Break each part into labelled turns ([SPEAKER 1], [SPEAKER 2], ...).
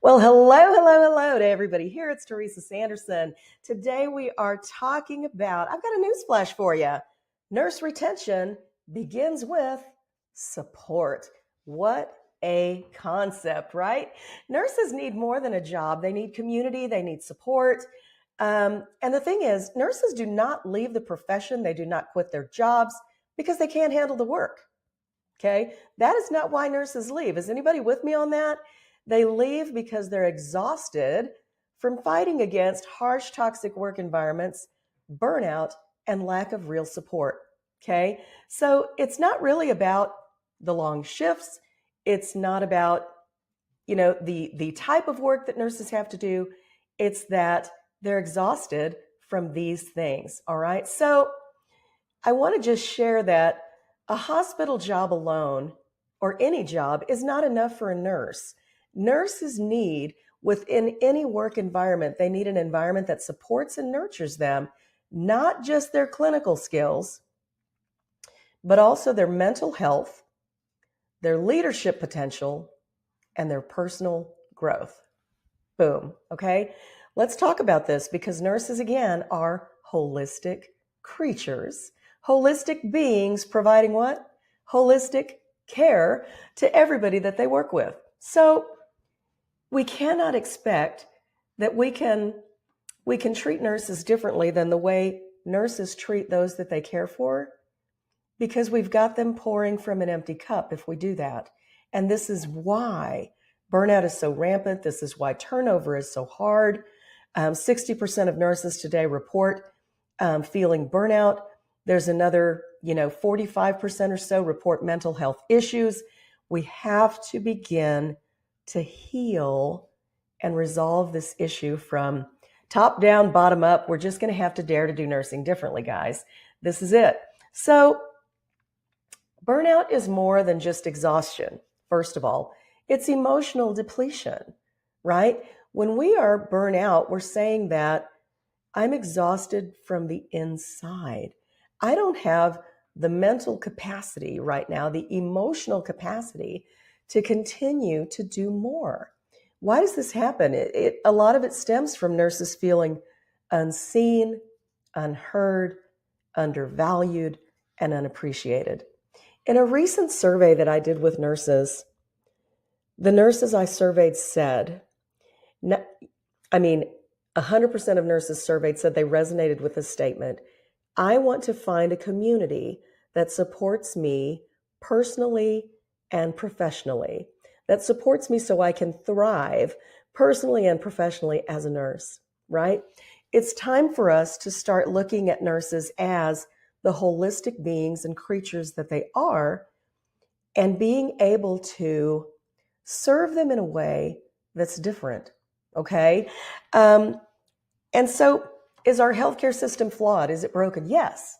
[SPEAKER 1] Well, hello to everybody here. It's Teresa Sanderson. Today we are talking about, I've got a news flash for you. Nurse retention begins with support. What a concept, right? Nurses need more than a job. They need community, they need support. And the thing is, nurses do not leave the profession, they do not quit their jobs because they can't handle the work. Okay, that is not why nurses leave. Is anybody with me on that? They leave because they're exhausted from fighting against harsh, toxic work environments, burnout, and lack of real support. Okay, so it's not really about the long shifts. It's not about, the type of work that nurses have to do. It's that they're exhausted from these things. All right, so I want to just share that a hospital job alone, or any job, is not enough for a nurse. Nurses need, within any work environment, they need an environment that supports and nurtures them, not just their clinical skills, but also their mental health, their leadership potential, and their personal growth. Boom. Okay. Let's talk about this because nurses, again, are holistic creatures, holistic beings providing what? Holistic care to everybody that they work with. So we cannot expect that we can treat nurses differently than the way nurses treat those that they care for, because we've got them pouring from an empty cup if we do that. And this is why burnout is so rampant. This is why turnover is so hard. 60% of nurses today report feeling burnout. There's another, 45% or so report mental health issues. We have to begin to heal and resolve this issue from top down, bottom up. We're just going to have to dare to do nursing differently, guys. This is it. So burnout is more than just exhaustion. First of all, it's emotional depletion, right? When we are burnt out, we're saying that I'm exhausted from the inside. I don't have the mental capacity right now, the emotional capacity to continue to do more. Why does this happen? A lot of it stems from nurses feeling unseen, unheard, undervalued, and unappreciated. In a recent survey that I did with nurses, the nurses I surveyed said, 100% of nurses surveyed said they resonated with this statement. I want to find a community that supports me personally and professionally, that supports me so I can thrive personally and professionally as a nurse, right? It's time for us to start looking at nurses as the holistic beings and creatures that they are, and being able to serve them in a way that's different, okay? And so is our healthcare system flawed? Is it broken? Yes.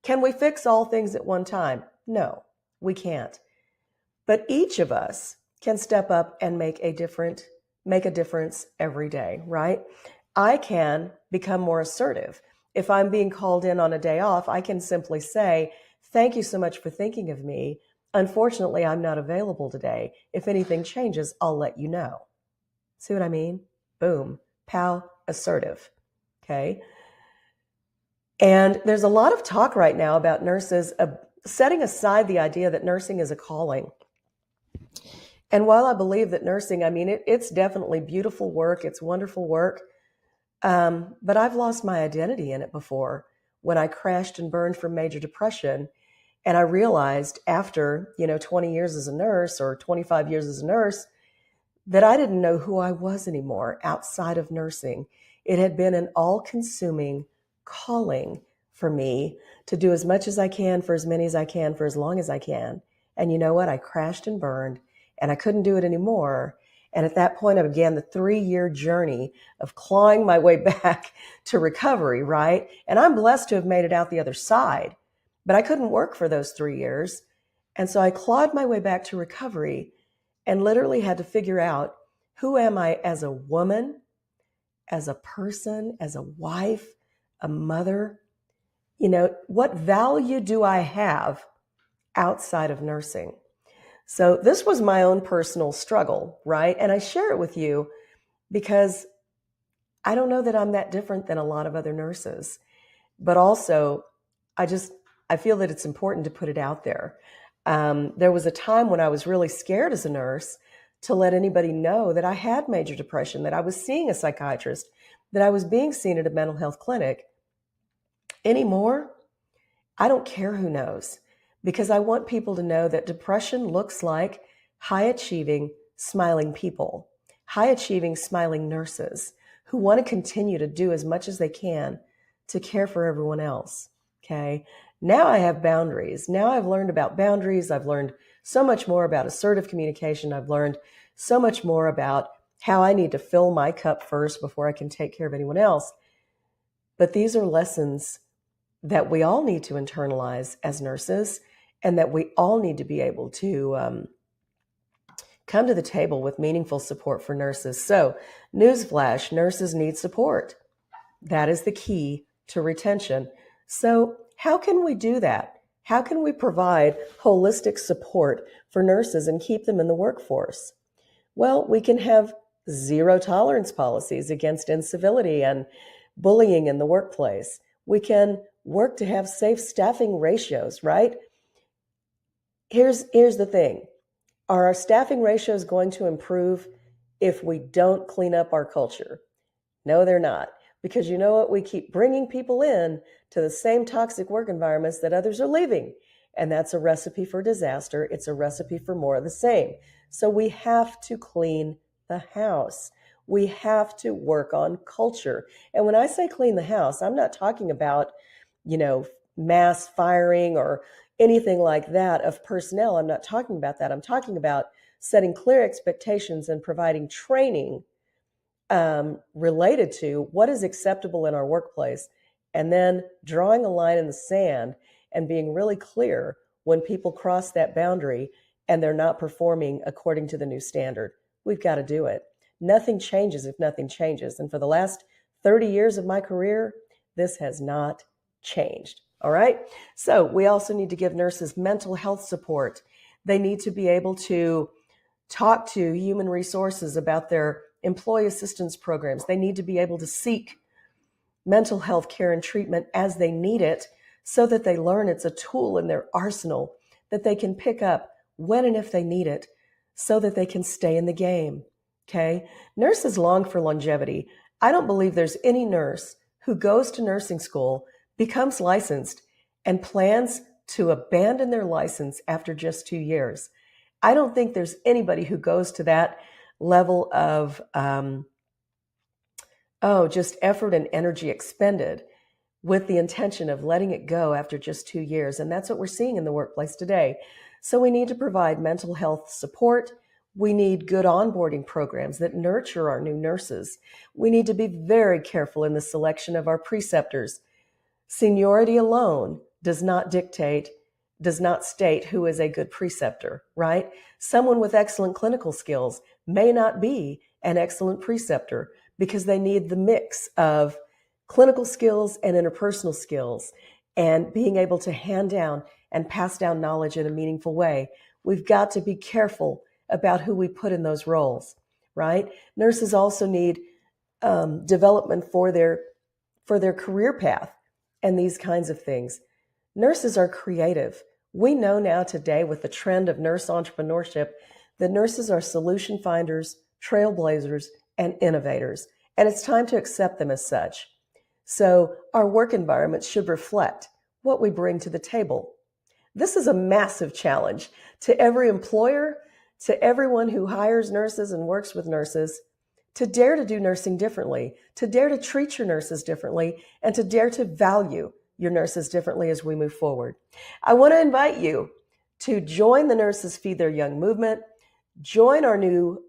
[SPEAKER 1] Can we fix all things at one time? No, we can't. But each of us can step up and make a difference every day, right? I can become more assertive. If I'm being called in on a day off, I can simply say, thank you so much for thinking of me. Unfortunately, I'm not available today. If anything changes, I'll let you know. See what I mean? Boom. Pow, assertive. Okay. And there's a lot of talk right now about nurses setting aside the idea that nursing is a calling. And while I believe that nursing, it's definitely beautiful work. It's wonderful work. But I've lost my identity in it before when I crashed and burned from major depression. And I realized after, 20 years as a nurse or 25 years as a nurse, that I didn't know who I was anymore outside of nursing. It had been an all-consuming calling for me to do as much as I can for as many as I can for as long as I can. And you know what? I crashed and burned and I couldn't do it anymore. And at that point, I began the 3-year journey of clawing my way back to recovery, right? And I'm blessed to have made it out the other side, but I couldn't work for those 3 years. And so I clawed my way back to recovery and literally had to figure out, who am I as a woman, as a person, as a wife, a mother? What value do I have outside of nursing? So this was my own personal struggle, right? And I share it with you because I don't know that I'm that different than a lot of other nurses, but also I just, I feel that it's important to put it out there. There was a time when I was really scared as a nurse to let anybody know that I had major depression, that I was seeing a psychiatrist, that I was being seen at a mental health clinic. Anymore, I don't care who knows, because I want people to know that depression looks like high achieving, smiling people, high achieving, smiling nurses who want to continue to do as much as they can to care for everyone else. Okay. Now I have boundaries. Now I've learned about boundaries. I've learned so much more about assertive communication. I've learned so much more about how I need to fill my cup first before I can take care of anyone else. But these are lessons that we all need to internalize as nurses, and that we all need to be able to come to the table with meaningful support for nurses. So, newsflash, nurses need support. That is the key to retention. So, how can we do that? How can we provide holistic support for nurses and keep them in the workforce? Well, we can have zero tolerance policies against incivility and bullying in the workplace. We can work to have safe staffing ratios, right? Here's the thing. Are our staffing ratios going to improve if we don't clean up our culture? No, they're not. Because you know what? We keep bringing people in to the same toxic work environments that others are leaving. And that's a recipe for disaster. It's a recipe for more of the same. So we have to clean the house. We have to work on culture. And when I say clean the house, I'm not talking about, mass firing or anything like that of personnel. I'm not talking about that. I'm talking about setting clear expectations and providing training related to what is acceptable in our workplace, and then drawing a line in the sand and being really clear when people cross that boundary and they're not performing according to the new standard. We've got to do it. Nothing changes if nothing changes. And for the last 30 years of my career, this has not changed. All right. So we also need to give nurses mental health support. They need to be able to talk to human resources about their employee assistance programs. They need to be able to seek mental health care and treatment as they need it, so that they learn it's a tool in their arsenal that they can pick up when and if they need it, so that they can stay in the game. Okay. Nurses long for longevity. I don't believe there's any nurse who goes to nursing school, becomes licensed, and plans to abandon their license after just 2 years. I don't think there's anybody who goes to that level of, just effort and energy expended with the intention of letting it go after just 2 years. And that's what we're seeing in the workplace today. So we need to provide mental health support. We need good onboarding programs that nurture our new nurses. We need to be very careful in the selection of our preceptors. Seniority alone does not state who is a good preceptor, right? Someone with excellent clinical skills may not be an excellent preceptor, because they need the mix of clinical skills and interpersonal skills and being able to hand down and pass down knowledge in a meaningful way. We've got to be careful about who we put in those roles, right? Nurses also need development for their career path and these kinds of things. Nurses are creative. We know now today, with the trend of nurse entrepreneurship, that nurses are solution finders, trailblazers, and innovators. And it's time to accept them as such. So our work environment should reflect what we bring to the table. This is a massive challenge to every employer, to everyone who hires nurses and works with nurses, to dare to do nursing differently, to dare to treat your nurses differently, and to dare to value your nurses differently as we move forward. I want to invite you to join the Nurses Feed Their Young movement, join our new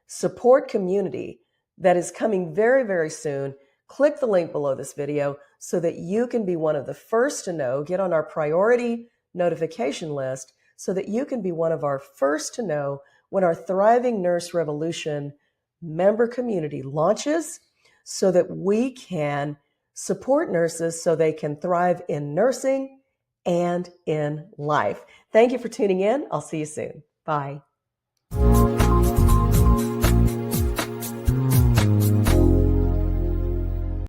[SPEAKER 1] support community that is coming very, very soon. Click the link below this video so that you can be one of the first to know, get on our priority notification list so that you can be one of our first to know when our Thriving Nurse Revolution member community launches, so that we can support nurses so they can thrive in nursing and in life. Thank you for tuning in. I'll see you soon. Bye.